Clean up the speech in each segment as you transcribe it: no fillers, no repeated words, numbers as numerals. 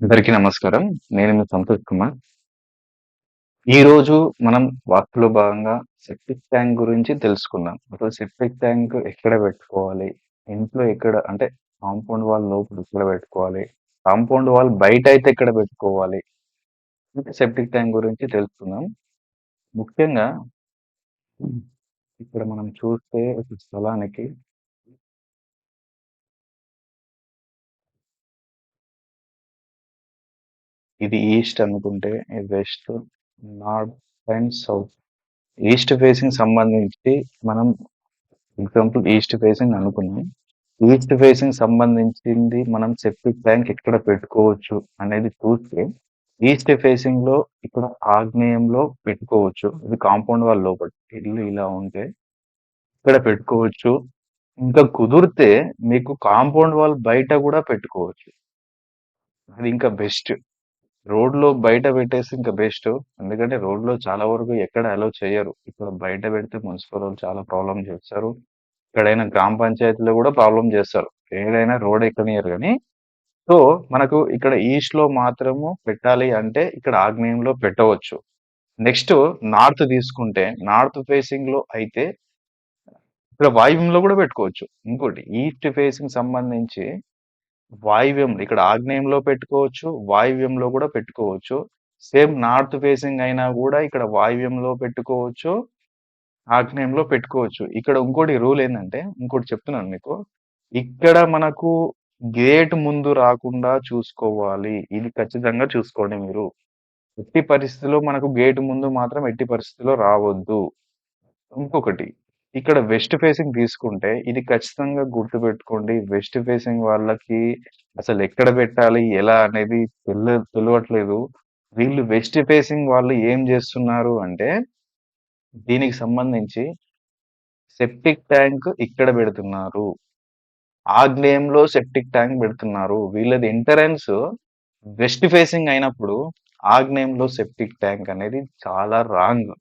అందరికీ నమస్కారం. నేను మీ సంతోష్ కుమార్. ఈరోజు మనం వాస్తులో భాగంగా సెప్టిక్ ట్యాంక్ గురించి తెలుసుకుందాం. అసలు సెప్టిక్ ట్యాంక్ ఎక్కడ పెట్టుకోవాలి? ఇంట్లో ఎక్కడ అంటే కాంపౌండ్ వాల్ లోపల ఎక్కడ పెట్టుకోవాలి? కాంపౌండ్ వాల్ బయట అయితే ఎక్కడ పెట్టుకోవాలి? అంటే సెప్టిక్ ట్యాంక్ గురించి తెలుసుకుందాం. ముఖ్యంగా ఇక్కడ మనం చూస్తే ఒక స్థలానికి ఇది ఈస్ట్ అనుకుంటే, ఇది west, north and south. East facing సంబంధించి మనం ఎగ్జాంపుల్ ఈస్ట్ ఫేసింగ్ అనుకున్నాం. ఈస్ట్ ఫేసింగ్ సంబంధించింది మనం సెప్టిక్ ట్యాంక్ ఎక్కడ పెట్టుకోవచ్చు అనేది చూస్తే ఈస్ట్ ఫేసింగ్ లో ఇక్కడ ఆగ్నేయంలో పెట్టుకోవచ్చు. ఇది కాంపౌండ్ వాల్ లోపల ఇల్లు ఇలా ఉంటే ఇక్కడ పెట్టుకోవచ్చు. ఇంకా కుదిరితే మీకు కాంపౌండ్ వాల్ బయట కూడా పెట్టుకోవచ్చు. అది ఇంకా బెస్ట్. రోడ్ లో బయట పెట్టేసి ఇంకా బెస్ట్. ఎందుకంటే రోడ్ లో చాలా వరకు ఎక్కడ అలౌ చేయరు. ఇక్కడ బయట పెడితే మున్సిపల్ వాళ్ళు చాలా ప్రాబ్లం చేస్తారు. ఎక్కడైనా గ్రామ పంచాయతీలో కూడా ప్రాబ్లం చేస్తారు. ఏదైనా రోడ్ ఎక్కనియరు కానీ. సో మనకు ఇక్కడ ఈస్ట్ లో మాత్రము పెట్టాలి అంటే ఇక్కడ ఆగ్నేయంలో పెట్టవచ్చు. నెక్స్ట్ నార్త్ తీసుకుంటే నార్త్ ఫేసింగ్ లో అయితే ఇక్కడ వాయువ్యంలో కూడా పెట్టుకోవచ్చు. ఇంకోటి ఈస్ట్ ఫేసింగ్ సంబంధించి వాయువ్యం ఇక్కడ ఆగ్నేయంలో పెట్టుకోవచ్చు, వాయువ్యంలో కూడా పెట్టుకోవచ్చు. సేమ్ నార్త్ ఫేసింగ్ అయినా కూడా ఇక్కడ వాయువ్యంలో పెట్టుకోవచ్చు, ఆగ్నేయంలో పెట్టుకోవచ్చు. ఇక్కడ ఇంకోటి రూల్ ఏంటంటే ఇంకోటి చెప్తున్నాను మీకు. ఇక్కడ మనకు గేట్ ముందు రాకుండా చూసుకోవాలి. ఇది ఖచ్చితంగా చూసుకోండి మీరు. ఎట్టి పరిస్థితిలో మనకు గేట్ ముందు మాత్రం ఎట్టి పరిస్థితిలో రావద్దు. ఇంకొకటి ఇక్కడ వెస్ట్ ఫేసింగ్ తీసుకుంటే ఇది ఖచ్చితంగా గుర్తుపెట్టుకోండి. వెస్ట్ ఫేసింగ్ వాళ్ళకి అసలు ఎక్కడ పెట్టాలి ఎలా అనేది తెలియట్లేదు. వీళ్ళు వెస్ట్ ఫేసింగ్ వాళ్ళు ఏం చేస్తున్నారు అంటే దీనికి సంబంధించి సెప్టిక్ ట్యాంక్ ఇక్కడ పెడుతున్నారు, ఆగ్నేయంలో సెప్టిక్ ట్యాంక్ పెడుతున్నారు. వీళ్ళది ఎంట్రన్స్ వెస్ట్ ఫేసింగ్ అయినప్పుడు ఆగ్నేయంలో సెప్టిక్ ట్యాంక్ అనేది చాలా రాంగ్.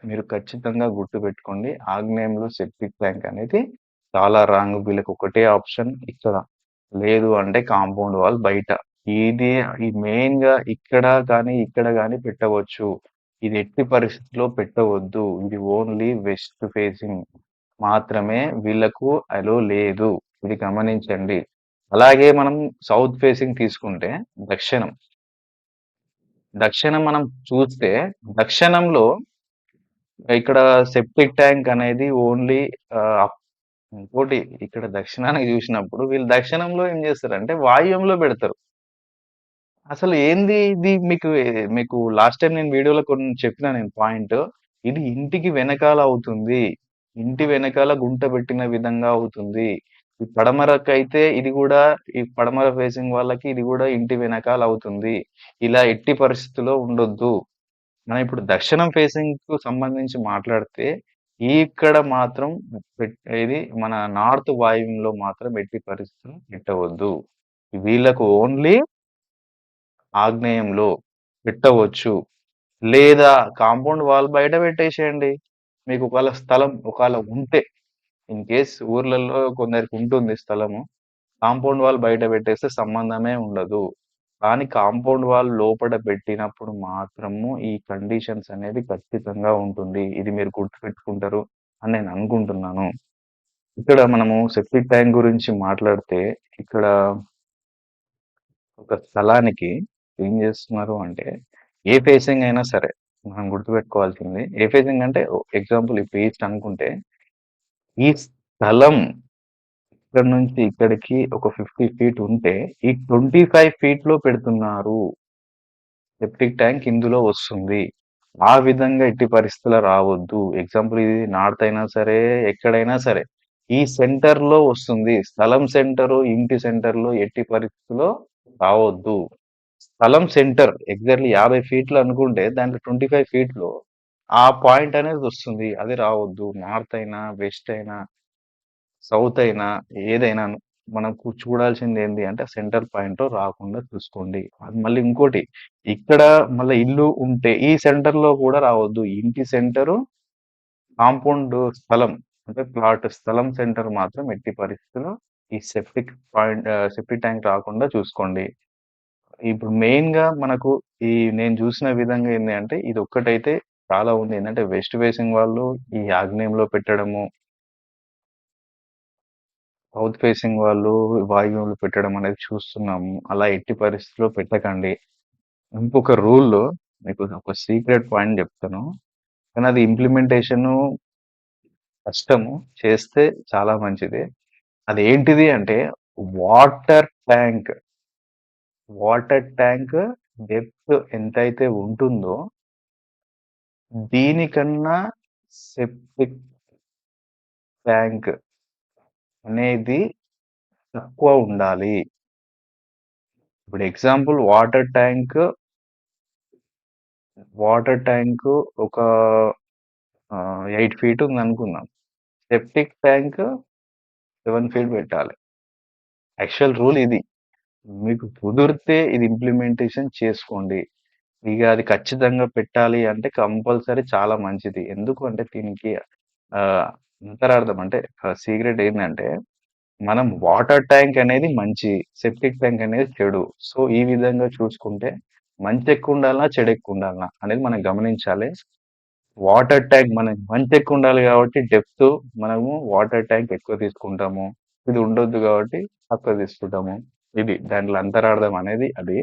మీరు ఖచ్చితంగా గుర్తుపెట్టుకోండి. ఆగ్నేయంలో సెప్టిక్ ట్యాంక్ అనేది చాలా రాంగ్. వీళ్ళకి ఒకటే ఆప్షన్ ఇక్కడ. లేదు అంటే కాంపౌండ్ వాల్ బయట. ఇది ఈ మెయిన్ గా ఇక్కడ కానీ ఇక్కడ కానీ పెట్టవచ్చు. ఇది ఎట్టి పరిస్థితిలో పెట్టవద్దు. ఇది ఓన్లీ వెస్ట్ ఫేసింగ్ మాత్రమే వీళ్ళకు అలో లేదు. ఇది గమనించండి. అలాగే మనం సౌత్ ఫేసింగ్ తీసుకుంటే దక్షిణం. దక్షిణం మనం చూస్తే దక్షిణంలో ఇక్కడ సెప్టిక్ ట్యాంక్ అనేది ఓన్లీ ఇంకోటి ఇక్కడ దక్షిణానికి చూసినప్పుడు వీళ్ళు దక్షిణంలో ఏం చేస్తారంటే వాయువ్యంలో పెడతారు. అసలు ఏంది ఇది మీకు మీకు లాస్ట్ టైం నేను వీడియోలో కొన్ని చెప్పిన నేను పాయింట్. ఇది ఇంటికి వెనకాల అవుతుంది. ఇంటి వెనకాల గుంట పెట్టిన విధంగా అవుతుంది. ఈ పడమరకైతే ఇది కూడా ఈ పడమర ఫేసింగ్ వాళ్ళకి ఇది కూడా ఇంటి వెనకాల అవుతుంది. ఇలా ఎట్టి పరిస్థితుల్లో ఉండొద్దు. మనం ఇప్పుడు దక్షిణం ఫేసింగ్ కు సంబంధించి మాట్లాడితే ఇక్కడ మాత్రం ఇది మన నార్త్ వాయువ్యంలో మాత్రం ఎట్టి పరిస్థితుల్లో పెట్టవద్దు. వీళ్ళకు ఓన్లీ ఆగ్నేయంలో పెట్టవచ్చు. లేదా కాంపౌండ్ వాల్ బయట పెట్టేసేయండి. మీకు ఒకవేళ స్థలం ఒకవేళ ఉంటే ఇన్ కేస్ ఊర్లలో కొందరికి ఉంటుంది స్థలము. కాంపౌండ్ వాల్ బయట పెట్టేస్తే సంబంధమే ఉండదు. కానీ కాంపౌండ్ వాల్ లోపల పెట్టినప్పుడు మాత్రము ఈ కండిషన్స్ అనేది ఖచ్చితంగా ఉంటుంది. ఇది మీరు గుర్తుపెట్టుకుంటారు అని నేను అనుకుంటున్నాను. ఇక్కడ మనము సెప్టిక్ ట్యాంక్ గురించి మాట్లాడితే ఇక్కడ ఒక స్థలానికి ఏం చేస్తున్నారు అంటే ఏ ఫేసింగ్ అయినా సరే మనం గుర్తుపెట్టుకోవాల్సింది ఏ ఫేసింగ్ అంటే ఎగ్జాంపుల్ ఇప్పుడు ఈస్ట్ అనుకుంటే ఈ స్థలం ఇక్కడ నుంచి ఇక్కడికి ఒక 50 ఫీట్ ఉంటే ఈ 25 ఫీట్ లో పెడుతున్నారు. సెప్టిక్ ట్యాంక్ ఇందులో వస్తుంది. ఆ విధంగా ఎట్టి పరిస్థితుల్లో రావద్దు. ఎగ్జాంపుల్ ఇది నార్త్ అయినా సరే ఎక్కడైనా సరే ఈ సెంటర్ లో వస్తుంది. స్థలం సెంటర్ ఇంటి సెంటర్ లో ఎట్టి పరిస్థితుల్లో రావద్దు. స్థలం సెంటర్ ఎగ్జాక్ట్లీ 50 ఫీట్లు అనుకుంటే దాంట్లో 25 ఫీట్లు ఆ పాయింట్ అనేది వస్తుంది. అది రావద్దు. నార్త్ అయినా వెస్ట్ అయినా సౌత్ అయినా ఏదైనా మనకు చూడాల్సింది ఏంటి అంటే సెంటర్ పాయింట్ రాకుండా చూసుకోండి. అది మళ్ళీ ఇంకోటి ఇక్కడ మళ్ళీ ఇల్లు ఉంటే ఈ సెంటర్ లో కూడా రావద్దు. ఇంటి సెంటరు కాంపౌండ్ స్థలం అంటే ప్లాట్ స్థలం సెంటర్ మాత్రం ఎట్టి పరిస్థితుల్లో ఈ సెప్టిక్ ట్యాంక్ రాకుండా చూసుకోండి. ఇప్పుడు మెయిన్‌గా మనకు ఈ నేను చూసిన విధంగా ఏంది అంటే ఇదొక్కటైతే చాలా ఉంది. ఏందంటే వెస్ట్ ఫేసింగ్ వాళ్ళు ఈ ఆగ్నేయంలో పెట్టడము, సౌత్ ఫేసింగ్ వాళ్ళు వాయువ్యంలో పెట్టడం అనేది చూస్తున్నాము. అలా ఎట్టి పరిస్థితిలో పెట్టకండి. ఇంకొక రూల్ మీకు ఒక సీక్రెట్ పాయింట్ చెప్తాను. కానీ అది ఇంప్లిమెంటేషను కష్టము. చేస్తే చాలా మంచిది. అదేంటిది అంటే water tank. Water tank depth ఎంతైతే ఉంటుందో దీనికన్నా సెప్టిక్ ట్యాంక్ అనేది తక్కువ ఉండాలి. ఇప్పుడు ఎగ్జాంపుల్ వాటర్ ట్యాంక్ ఒక 8 ఫీట్ ఉందనుకుందాం. సెప్టిక్ ట్యాంక్ 7 ఫీట్ పెట్టాలి. యాక్చువల్ రూల్ ఇది. మీకు కుదిరితే ఇది ఇంప్లిమెంటేషన్ చేసుకోండి. ఇక అది ఖచ్చితంగా పెట్టాలి అంటే కంపల్సరీ చాలా మంచిది. ఎందుకు అంటే దీనికి ఆహ్, అంతరార్థం అంటే సీక్రెట్ ఏందంటే మనం వాటర్ ట్యాంక్ అనేది మంచి, సెప్టిక్ ట్యాంక్ అనేది చెడు. సో, ఈ విధంగా చూసుకుంటే మంచెక్కువుండాలనా? చెడెక్కువుండాలనా? అనేది మనం గమనించాలి. వాటర్ ట్యాంక్ మనకి మంచెక్కువుండాలి గాబట్టి డెప్త్ మనము వాటర్ ట్యాంక్ ఎక్కువ తీసుకుంటాము. ఇది ఉండొద్దు గాబట్టి తక్కువ తీసుకుంటాము. ఇది దాంట్లో అంతరార్థం అనేది అది.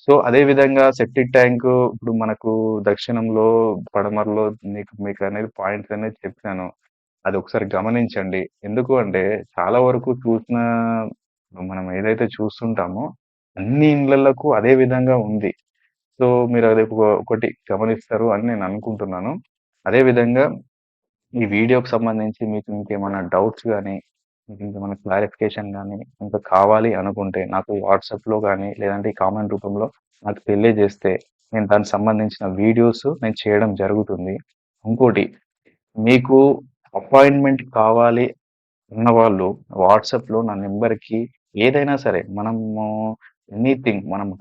సో, అదే విధంగా సెప్టిక్ ట్యాంకు ఇప్పుడు మనకు దక్షిణంలో, పడమరలో మీకనేది పాయింట్స్ అనేది చెప్పాను. అదొకసారి గమనించండి. ఎందుకు అంటే చాలా వరకు మనం ఏదైతే చూస్తుంటామో అన్ని ఇండ్లలకు అదే విధంగా ఉంది. సో, మీరది ఒకటి గమనిస్తారు అని నేను అనుకుంటున్నాను. అదే విధంగా ఈ వీడియోకి సంబంధించి మీకు ఇంకేమన్నా డౌట్స్ గానీ, మీకింకేమన్నా క్లారిఫికేషన్ గానీ, ఇంకా కావాలి అనుకుంటే నాకు వాట్సాప్‌లో గానీ, లేదంటే ఈ కామెంట్ రూపంలో నాకు తెలియజేస్తే నేను దానికి సంబంధించిన వీడియోస్ నేను చేయడం జరుగుతుంది. ఇంకోటి మీకు అపాయింట్‌మెంట్ కావాలి ఉన్నవాళ్ళు వాట్సాప్‌లో నా నంబర్‌కి ఏదైనా సరే మనం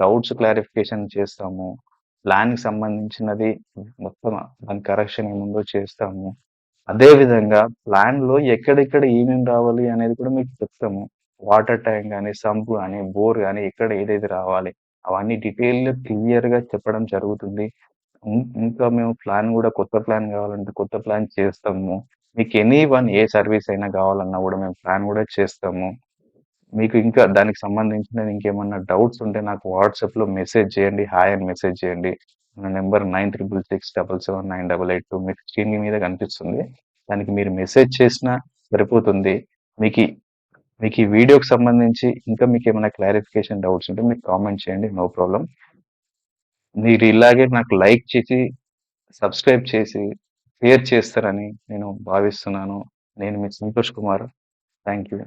డౌట్స్ క్లారిఫికేషన్ చేస్తాము. ప్లాన్‌కి సంబంధించినది మొత్తం దాని కరెక్షన్ ఏముందో చేస్తాము. అదే విధంగా ప్లాన్‌లో ఎక్కడెక్కడ ఏమేమి రావాలి అనేది కూడా మీకు చెప్తాము. వాటర్ ట్యాంక్ గాని, సంప్ గాని, బోర్ గాని ఎక్కడ ఏదేది రావాలి అవన్నీ డీటెయిల్‌గా క్లియర్‌గా చెప్పడం జరుగుతుంది. ఇంకా మేము ప్లాన్ గూడా కొత్త ప్లాన్ గావాలంటే కొత్త ప్లాన్ చేస్తాము. మీకు ఏ సర్వీస్ అయినా గావాలన్నా గూడా మేము ప్లాన్ గూడా చేస్తాము. మీకు ఇంకా దానికి సంబంధించినది ఇంకేమన్నా డౌట్స్ ఉంటే నాకు వాట్సాప్‌లో మెసేజ్ చేయండి. హాయ్ అని మెసేజ్ చేయండి. నా నంబర్ 9666779882 మీకు స్క్రీన్ మీద కనిపిస్తుంది. దానికి మీరు మెసేజ్ చేసినా సరిపోతుంది. మీకి మీకీ వీడియోకి సంబంధించి ఇంకా మీకేమైనా క్లారిఫికేషన్ డౌట్స్ ఉంటే మీరు కామెంట్ చేయండి. No problem. మీరు ఇలాగే నాకు లైక్ చేసి, సబ్స్క్రైబ్ చేసి, షేర్ చేస్తారని నేను భావిస్తున్నాను. నేను మీ సంతోష్ కుమార్. Thank you.